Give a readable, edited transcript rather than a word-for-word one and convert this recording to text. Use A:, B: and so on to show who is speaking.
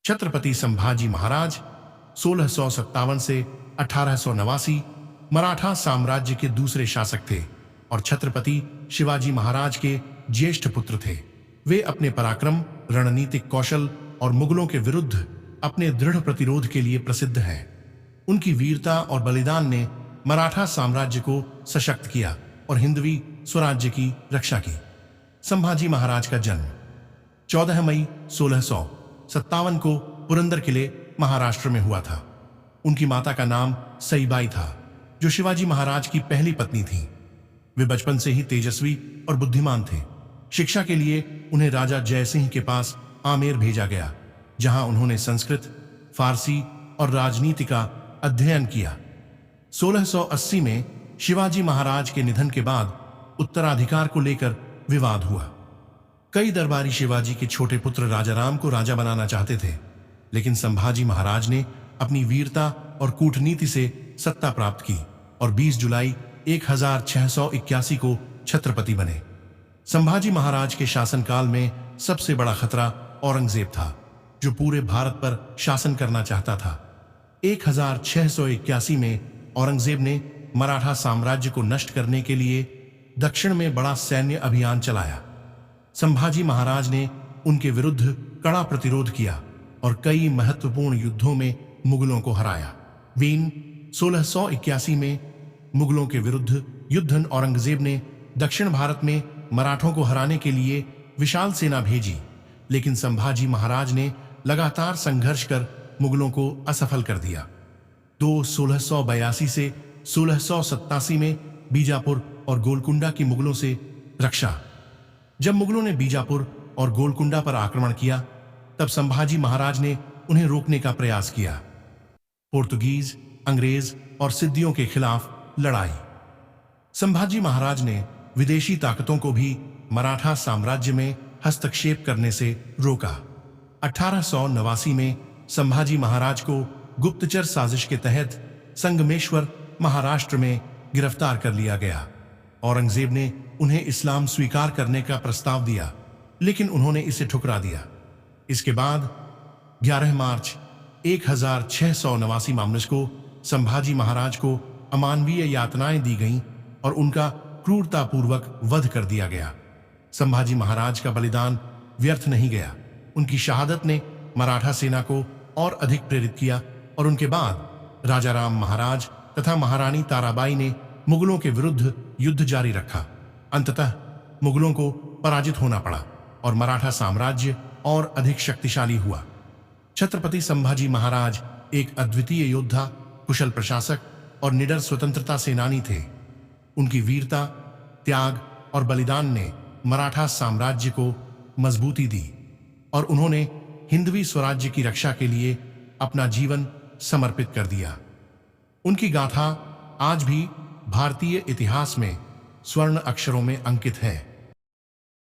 A: छत्रपति संभाजी महाराज 1657 से 1889 मराठा साम्राज्य के दूसरे शासक थे और छत्रपति शिवाजी महाराज के ज्येष्ठ पुत्र थे। वे अपने पराक्रम, रणनीतिक कौशल और मुगलों के विरुद्ध अपने दृढ़ प्रतिरोध के लिए प्रसिद्ध हैं। उनकी वीरता और बलिदान ने मराठा साम्राज्य को सशक्त किया और हिंदवी स्वराज्य की रक्षा की। संभाजी महाराज का जन्म 14 मई 1657 को पुरंदर किले, महाराष्ट्र में हुआ था। उनकी माता का नाम सईबाई था, जो शिवाजी महाराज की पहली पत्नी थी। वे बचपन से ही तेजस्वी और बुद्धिमान थे। शिक्षा के लिए उन्हें राजा जयसिंह के पास आमेर भेजा गया, जहां उन्होंने संस्कृत, फारसी और राजनीति का अध्ययन किया। 1680 में शिवाजी महाराज के निधन के बाद उत्तराधिकार को लेकर विवाद हुआ। कई दरबारी शिवाजी के छोटे पुत्र राजाराम को राजा बनाना चाहते थे, लेकिन संभाजी महाराज ने अपनी वीरता और कूटनीति से सत्ता प्राप्त की और 20 जुलाई 1681 को छत्रपति बने। संभाजी महाराज के शासनकाल में सबसे बड़ा खतरा औरंगजेब था, जो पूरे भारत पर शासन करना चाहता था। 1681 में औरंगजेब ने मराठा साम्राज्य को नष्ट करने के लिए दक्षिण में बड़ा सैन्य अभियान चलाया। संभाजी महाराज ने उनके विरुद्ध कड़ा प्रतिरोध किया और कई महत्वपूर्ण युद्धों में मुगलों को हराया। 1681 में मुगलों के विरुद्ध युद्ध औरंगजेब ने दक्षिण भारत में मराठों को हराने के लिए विशाल सेना भेजी, लेकिन संभाजी महाराज ने लगातार संघर्ष कर मुगलों को असफल कर दिया। 1682 से 1687 में बीजापुर और गोलकुंडा की मुगलों से रक्षा। जब मुगलों ने बीजापुर और गोलकुंडा पर आक्रमण किया, तब संभाजी महाराज ने उन्हें रोकने का प्रयास किया। पुर्तगीज, अंग्रेज और सिद्दियों के खिलाफ लड़ाई। संभाजी महाराज ने विदेशी ताकतों को भी मराठा साम्राज्य में हस्तक्षेप करने से रोका। 1889 में संभाजी महाराज को गुप्तचर साजिश के तहत संगमेश्वर, महाराष्ट्र में गिरफ्तार कर लिया गया। औरंगजेब ने उन्हें इस्लाम स्वीकार करने का प्रस्ताव दिया, लेकिन उन्होंने इसे ठुकरा दिया। इसके बाद 11 मार्च 1689 को संभाजी महाराज को अमानवीय यातनाएं दी गईं और उनका क्रूरतापूर्वक वध कर दिया गया। संभाजी महाराज का बलिदान व्यर्थ नहीं गया। उनकी शहादत ने मराठा सेना को और अधिक प्रेरित किया और उनके बाद राजाराम महाराज तथा महारानी ताराबाई ने मुगलों के विरुद्ध युद्ध जारी रखा। अंततः मुगलों को पराजित होना पड़ा और मराठा साम्राज्य और अधिक शक्तिशाली हुआ। छत्रपति संभाजी महाराज एक अद्वितीय योद्धा, कुशल प्रशासक और निडर स्वतंत्रता सेनानी थे। उनकी वीरता, त्याग और बलिदान ने मराठा साम्राज्य को मजबूती दी और उन्होंने हिंदवी स्वराज्य की रक्षा के लिए अपना जीवन समर्पित कर दिया। उनकी गाथा आज भी भारतीय इतिहास में स्वर्ण अक्षरों में अंकित है।